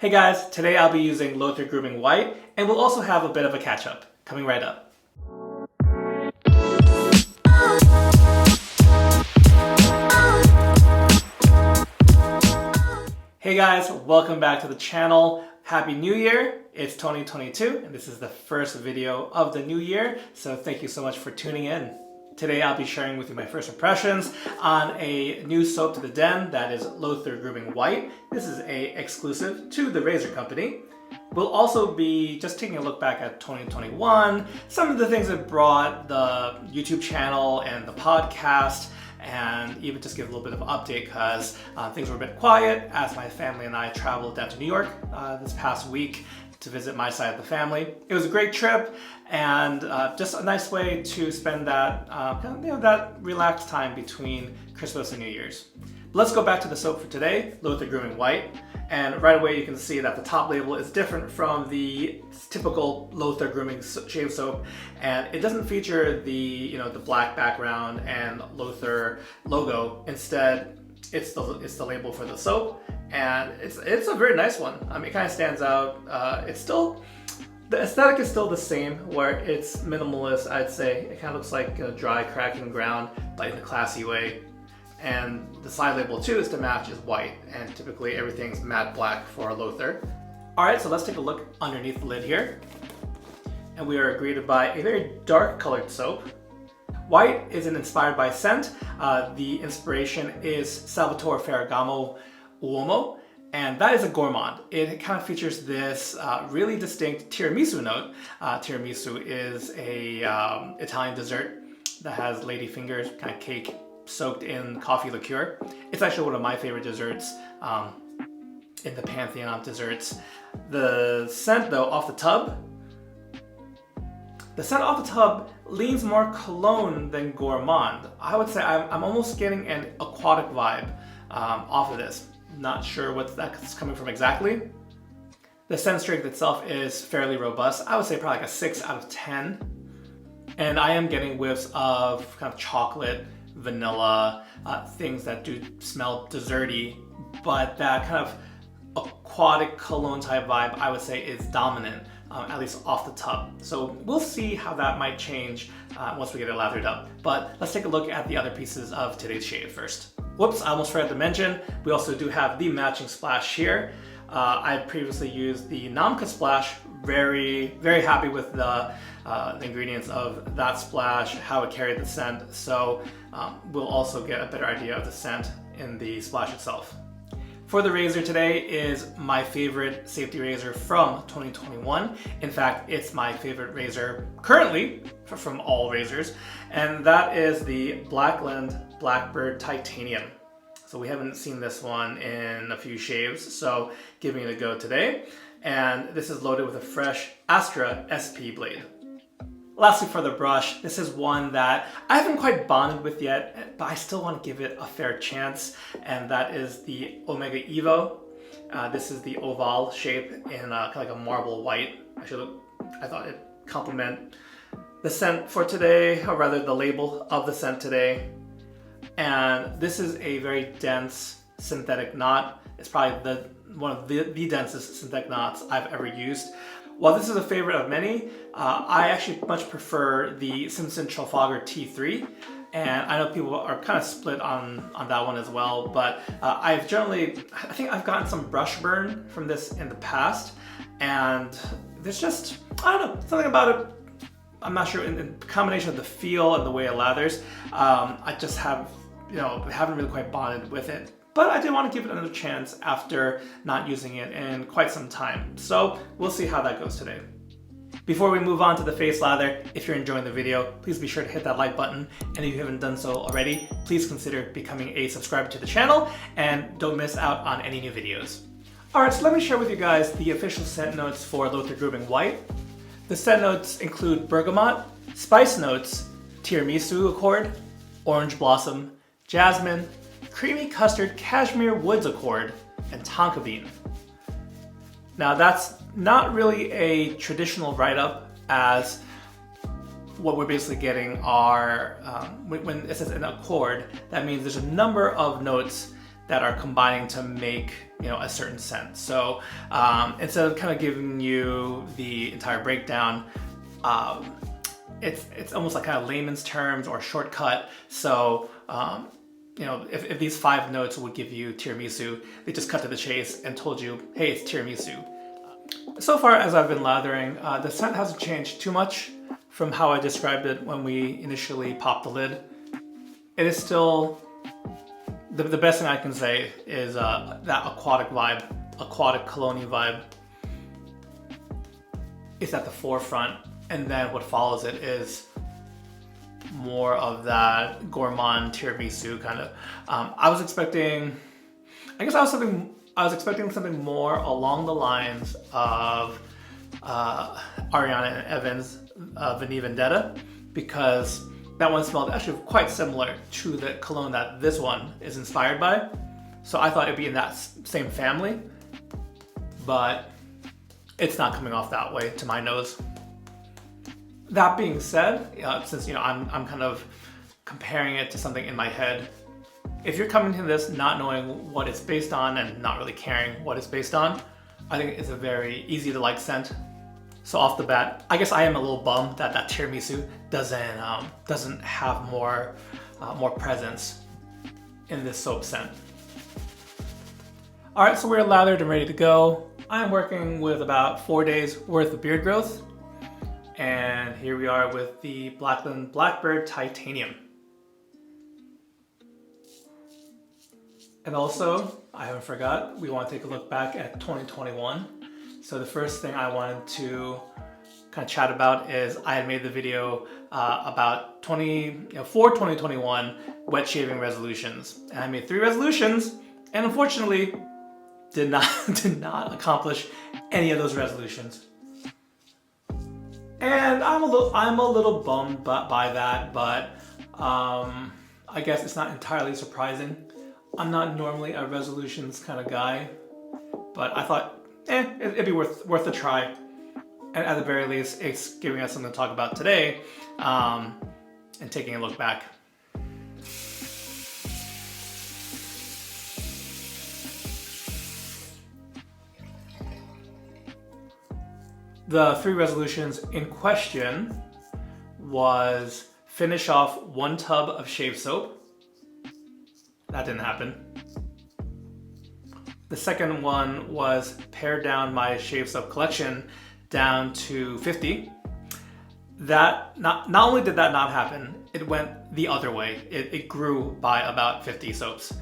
Hey guys, today I'll be using Lothur Grooming White, and we'll also have a bit of a catch-up, coming right up. Hey guys, welcome back to the channel. Happy New Year! It's 2022, and this is the first video of the new year, so thank you so much for tuning in. Today I'll be sharing with you my first impressions on a new soap to the den that is Lothur Grooming White. This is a exclusive to the Razor Company. We'll also be just taking a look back at 2021, some of the things that brought the YouTube channel and the podcast, and even just give a little bit of an update because things were a bit quiet as my family and I traveled down to New York this past week to visit my side of the family. It was a great trip and just a nice way to spend that that relaxed time between Christmas and New Year's. But let's go back to the soap for today, Lothur Grooming White. And right away you can see that the top label is different from the typical Lothur Grooming shave soap, and it doesn't feature the the black background and Lothur logo. Instead, it's the label for the soap, and it's a very nice one. I mean, it kind of stands out. The aesthetic is still the same, where it's minimalist. I'd say it kind of looks like a dry cracking ground, but in a classy way. And the side label too is to match is white, and typically everything's matte black for Lothur. All right, so let's take a look underneath the lid here. And we are greeted by a very dark colored soap. White is inspired by scent. The inspiration is Salvatore Ferragamo Uomo, and that is a gourmand. It kind of features this really distinct tiramisu note. Tiramisu is a Italian dessert that has lady fingers, kind of cake, soaked in coffee liqueur. It's actually one of my favorite desserts in the pantheon of desserts. The scent though off the tub leans more cologne than gourmand. I would say I'm almost getting an aquatic vibe off of this. Not sure what that's coming from exactly. The scent strength itself is fairly robust. I would say probably like a 6 out of 10. And I am getting whiffs of kind of chocolate, vanilla, things that do smell desserty, but that kind of aquatic cologne type vibe I would say is dominant, at least off the tub. So we'll see how that might change once we get it lathered up. But let's take a look at the other pieces of today's shave first. Whoops, I almost forgot to mention, we also do have the matching splash here. I previously used the Namka splash. Very, very happy with the ingredients of that splash, how it carried the scent. So we'll also get a better idea of the scent in the splash itself. For the razor today is my favorite safety razor from 2021. In fact, it's my favorite razor currently from all razors, and that is the Blackland Blackbird Titanium. So we haven't seen this one in a few shaves, so giving it a go today. And this is loaded with a fresh Astra SP blade. Lastly, for the brush, this is one that I haven't quite bonded with yet, but I still want to give it a fair chance, and that is the Omega EVO. This is the oval shape in kind of like a marble white. I thought it complemented the scent for today, or rather the label of the scent today. And this is a very dense synthetic knot. It's probably one of the densest synthetic knots I've ever used. While this is a favorite of many, I actually much prefer the Simpson Trafalgar T3, and I know people are kind of split on that one as well, but I think I've gotten some brush burn from this in the past, and there's just, I don't know, something about it. I'm not sure, in combination of the feel and the way it lathers, I just haven't really quite bonded with it. But I did want to give it another chance after not using it in quite some time. So we'll see how that goes today. Before we move on to the face lather, if you're enjoying the video, please be sure to hit that like button. And if you haven't done so already, please consider becoming a subscriber to the channel and don't miss out on any new videos. Alright, so let me share with you guys the official scent notes for Lothur Grooming White. The scent notes include bergamot, spice notes, tiramisu accord, orange blossom, jasmine, creamy custard cashmere woods accord, and tonka bean. Now that's not really a traditional write-up, as what we're basically getting are, when it says an accord, that means there's a number of notes that are combining to make a certain scent. So instead of kind of giving you the entire breakdown, it's almost like kind of layman's terms or shortcut. So if these 5 notes would give you tiramisu, they just cut to the chase and told you, hey, it's tiramisu. So far as I've been lathering, the scent hasn't changed too much from how I described it when we initially popped the lid. It is still, the best thing I can say is that aquatic vibe, aquatic cologne vibe is at the forefront, and then what follows it is more of that gourmand tiramisu kind of. I was expecting something more along the lines of Ariana and Evan's Vanille Vendetta, because that one smelled actually quite similar to the cologne that this one is inspired by. So I thought it'd be in that same family, but it's not coming off that way to my nose. That being said, since I'm kind of comparing it to something in my head, if you're coming to this not knowing what it's based on and not really caring what it's based on, I think it's a very easy to like scent. So off the bat, I guess I am a little bummed that tiramisu doesn't have more presence in this soap scent. All right, so we're lathered and ready to go. I'm working with about 4 days worth of beard growth, and here we are with the Blackland Blackbird Titanium. And also, I haven't forgot, we want to take a look back at 2021. So the first thing I wanted to kind of chat about is I had made the video about for 2021 wet shaving resolutions. And I made 3 resolutions, and unfortunately did not accomplish any of those resolutions. And I'm a little bummed by that, but I guess it's not entirely surprising. I'm not normally a resolutions kind of guy, but I thought, it'd be worth a try. And at the very least, it's giving us something to talk about today, and taking a look back. The 3 resolutions in question was finish off 1 tub of shave soap. That didn't happen. The second one was pare down my shave soap collection down to 50. That not only did that not happen, it went the other way. It grew by about 50 soaps.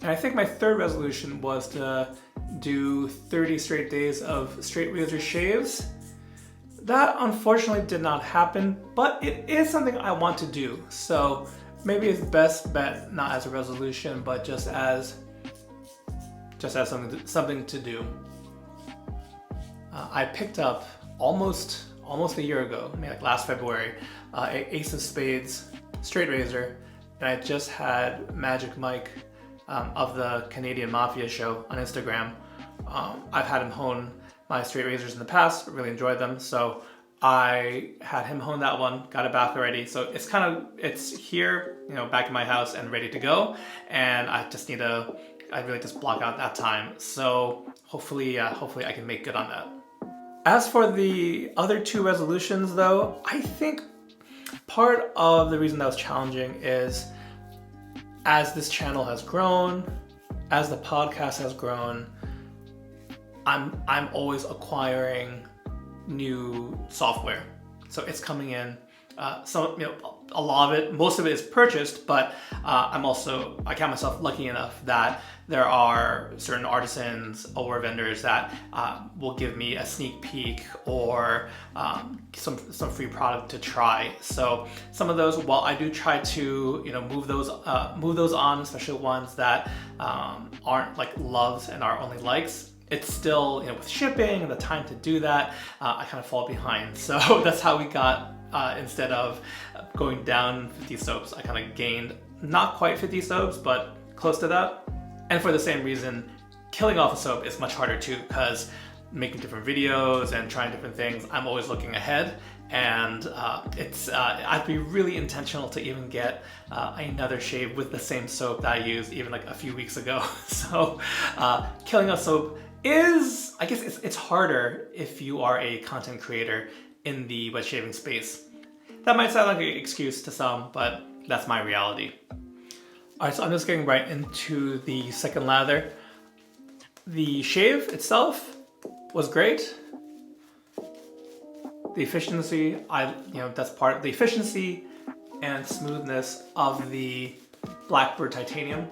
And I think my third resolution was to do 30 straight days of straight razor shaves. That unfortunately did not happen, but it is something I want to do. So maybe it's best bet not as a resolution, but just as something to do. I picked up almost a year ago, maybe like last February, Ace of Spades straight razor, and I just had Magic Mike of the Canadian Mafia show on Instagram. I've had him hone my straight razors in the past, really enjoyed them, so I had him hone that one, got it back already. So it's here, back in my house and ready to go, and I really just block out that time. So hopefully I can make good on that. As for the other 2 resolutions though, I think part of the reason that was challenging is as this channel has grown, as the podcast has grown, I'm always acquiring new software. So it's coming in. A lot of it, most of it is purchased, but I count myself lucky enough that there are certain artisans or vendors that will give me a sneak peek or some free product to try. So some of those, while I do try to move those on, especially ones that aren't like loves and are only likes, it's still, with shipping and the time to do that, I kind of fall behind. So that's how we got, instead of going down 50 soaps, I kind of gained not quite 50 soaps, but close to that. And for the same reason, killing off a soap is much harder too, because making different videos and trying different things, I'm always looking ahead. and I'd be really intentional to even get another shave with the same soap that I used even like a few weeks ago. So killing a soap is, I guess it's harder if you are a content creator in the wet shaving space. That might sound like an excuse to some, but that's my reality. All right, so I'm just getting right into the second lather. The shave itself was great. The efficiency, that's part of the efficiency and smoothness of the Blackbird Titanium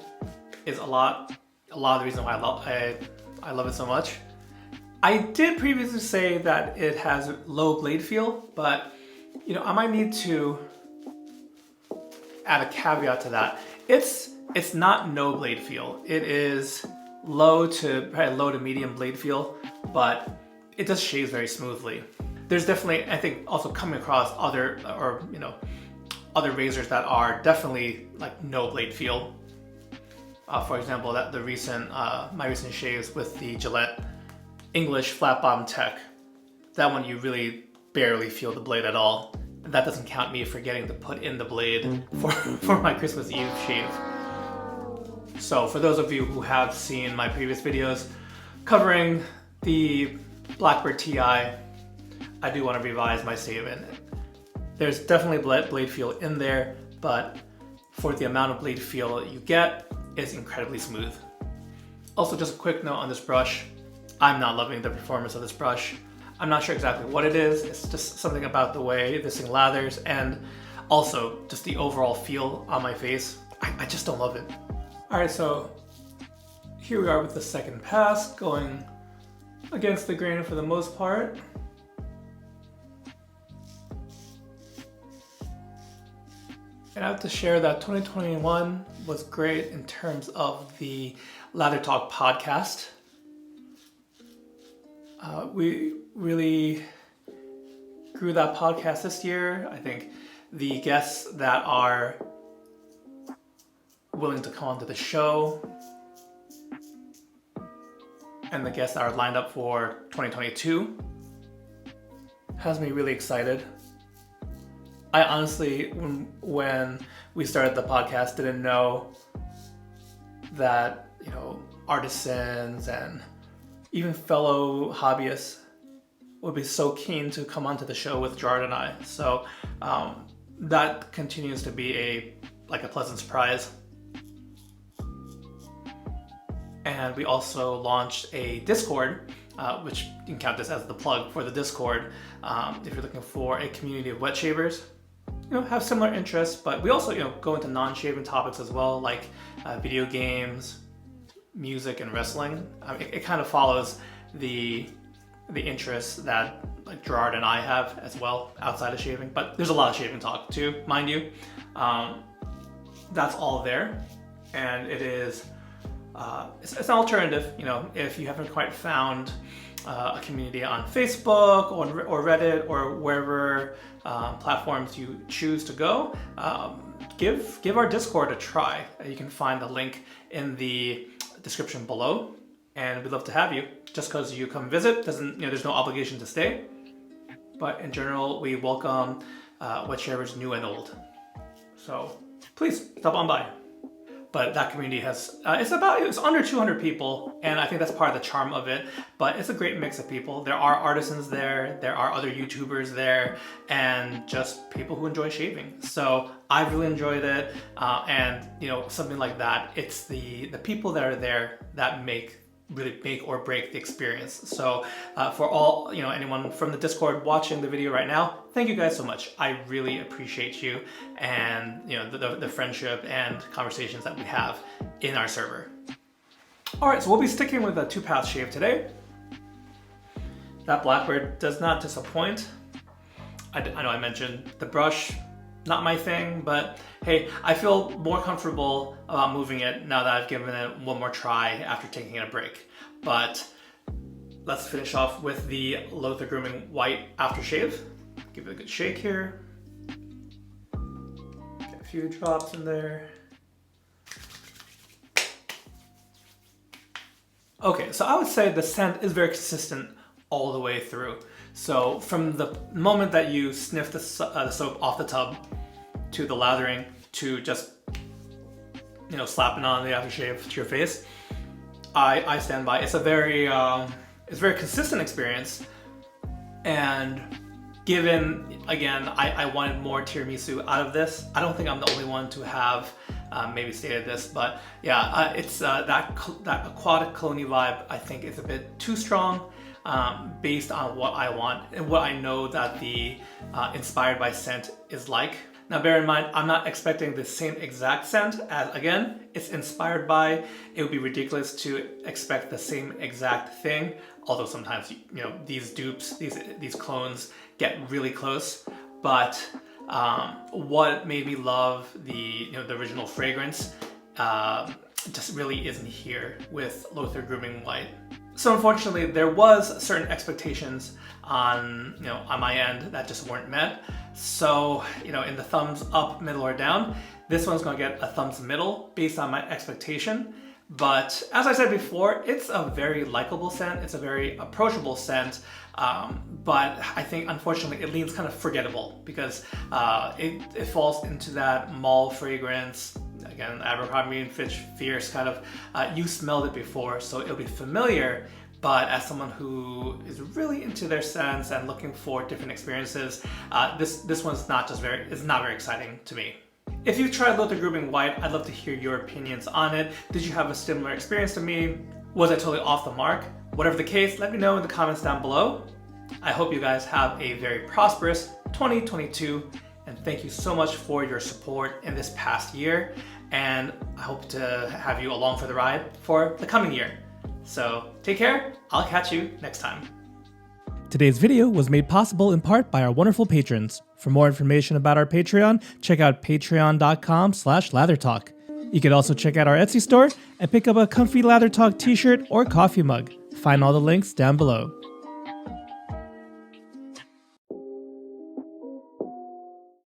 is a lot of the reason why I love it so much. I did previously say that it has low blade feel, but I might need to add a caveat to that. It's not no blade feel. It is low to medium blade feel, but it just shaves very smoothly. There's definitely, I think, also coming across other razors that are definitely like no blade feel. For example, my recent shaves with the Gillette English flat bottom tech. That one you really barely feel the blade at all. That doesn't count me forgetting to put in the blade for my Christmas Eve shave. So for those of you who have seen my previous videos covering the Blackbird Ti, I do want to revise my statement. There's definitely blade feel in there, but for the amount of blade feel you get, it's incredibly smooth. Also, just a quick note on this brush. I'm not loving the performance of this brush. I'm not sure exactly what it is. It's just something about the way this thing lathers, and also just the overall feel on my face. I just don't love it. All right, so here we are with the second pass, going against the grain for the most part. And I have to share that 2021 was great in terms of the Lather Talk podcast. We really grew that podcast this year. I think the guests that are willing to come onto the show and the guests that are lined up for 2022 has me really excited. I honestly, when we started the podcast, didn't know that, artisans and even fellow hobbyists would be so keen to come onto the show with Gerard and I. So that continues to be a pleasant surprise. And we also launched a Discord, which you can count this as the plug for the Discord. If you're looking for a community of wet shavers, have similar interests, but we also, go into non-shaving topics as well, like video games, music, and wrestling. It kind of follows the interests that Gerard and I have as well outside of shaving, but there's a lot of shaving talk too, mind you. That's all there, and it is it's an alternative. If you haven't quite found a community on Facebook or Reddit or wherever platforms you choose to go, give our Discord a try. You can find the link in the description below, and we'd love to have you. Just because you come visit doesn't, there's no obligation to stay, but in general we welcome wet shavers new and old. So please stop on by. But that community has, it's under 200 people, and I think that's part of the charm of it. But it's a great mix of people. There are artisans there are other YouTubers there, and just people who enjoy shaving. So I've really enjoyed it, and something like that, it's the people that are there that really make or break the experience. So for all, anyone from the Discord watching the video right now, thank you guys so much. I really appreciate you and the friendship and conversations that we have in our server. All right, so we'll be sticking with a 2-pass shave today. That Blackbird does not disappoint. I know I mentioned the brush, not my thing, but hey, I feel more comfortable about moving it now that I've given it one more try after taking a break. But let's finish off with the Lothur Grooming White aftershave. Give it a good shake here. Get a few drops in there. Okay, so I would say the scent is very consistent all the way through. So from the moment that you sniff the soap off the tub to the lathering to just, you know, slapping on the aftershave to your face, I stand by. It's a very consistent experience. And given, again, I wanted more tiramisu out of this. I don't think I'm the only one to have maybe stated this, but yeah, it's that aquatic cologne vibe I think is a bit too strong based on what I want and what I know that the inspired by scent is like. Now bear in mind, I'm not expecting the same exact scent as, again, it's inspired by. It would be ridiculous to expect the same exact thing, although sometimes, you know, these dupes, these clones get really close. But what made me love the original fragrance just really isn't here with Lothur Grooming White. So unfortunately, there was certain expectations on my end that just weren't met. So, in the thumbs up, middle, or down, this one's gonna get a thumbs middle based on my expectation. But as I said before, it's a very likable scent. It's a very approachable scent. But I think, unfortunately, it leans kind of forgettable because it falls into that mall fragrance. Again, Abercrombie and Fitch Fierce kind of, you smelled it before, so it'll be familiar. But as someone who is really into their scents and looking for different experiences, this one's not very exciting to me. If you've tried Lothur Grooming White, I'd love to hear your opinions on it. Did you have a similar experience to me? Was I totally off the mark? Whatever the case, let me know in the comments down below. I hope you guys have a very prosperous 2022, and thank you so much for your support in this past year, and I hope to have you along for the ride for the coming year. So take care, I'll catch you next time. Today's video was made possible in part by our wonderful patrons. For more information about our Patreon, check out patreon.com/lathertalk. You can also check out our Etsy store and pick up a comfy Lather Talk t-shirt or coffee mug. Find all the links down below.